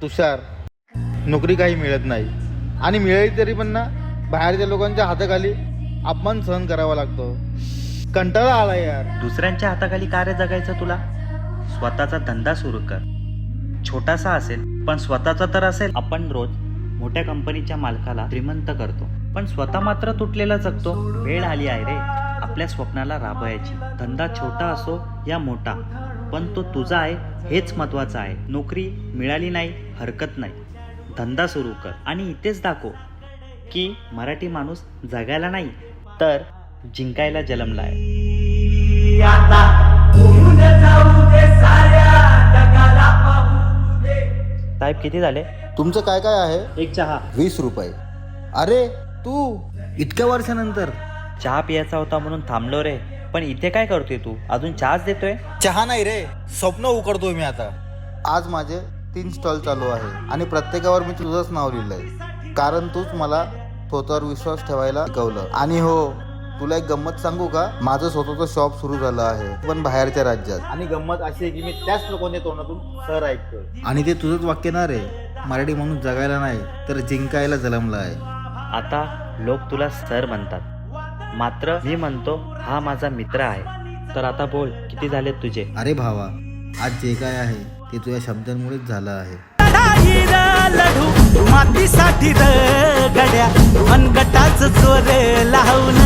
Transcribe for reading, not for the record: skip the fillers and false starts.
तुषार, नोकरी काही मिळत नाही आणि मिळाली तरी पण ना बाहेरच्या लोकांच्या हाताखाली अपमान सहन करावा लागतो. कंटाळा आला यार. दुसऱ्यांच्या हाताखाली का रे जगायचं तुला? स्वतःचा धंदा सुरू कर. छोटासा असेल पण स्वतःचा तर असेल. आपण रोज मोठ्या कंपनीच्या मालकाला श्रीमंत करतो पण स्वतः मात्र तुटलेला जगतो. वेळ आली आहे रे आपल्या स्वप्नाला राबवायची. धंदा छोटा असो या मोठा, पण तो तुझा आहे हेच महत्वाचं आहे. नोकरी मिळाली नाही हरकत नाही, धंदा सुरू कर आणि इथेच दाखव की मराठी माणूस जगायला नाही तर जिंकायला जन्मलाय. साहेब किती झाले? तुमचं काय काय आहे? एक चहा. 20 रुपये. अरे तू इतक्या वर्षानंतर? चहा पियाचा होता म्हणून थांबलो रे. पण इथे काय करतोय तू? अजून चहाच देतोय? चहा नाही रे, स्वप्न उकडतोय मी आता. आज माझे 3 स्टॉल चालू आहे आणि प्रत्येकावर मी तुझंच नाव लिहिलंय, कारण तूच मला स्वतःवर विश्वास ठेवायला शिकवलं. आणि हो, तुला एक गंमत सांगू का? माझं स्वतःचं शॉप सुरू झालं आहे, पण बाहेरच्या राज्यात. आणि गंमत अशी आहे की मी त्याच लोकांच्या तोंडातून सर ऐकतोय. आणि ते तुझंच वाक्य ना रे, मराठी म्हणून जगायला नाही तर जिंकायला जन्मला आहे. आता लोक तुला सर म्हणतात, मात्र मी म्हणतो हा माझा मित्र आहे. तर आता बोल किती झालेत तुझे? अरे भावा, आज जे काय आहे ते तुझ्या शब्दांमुळेच झालं आहे. लढू मातीसाठी गड्या मनगटाच चोर लावून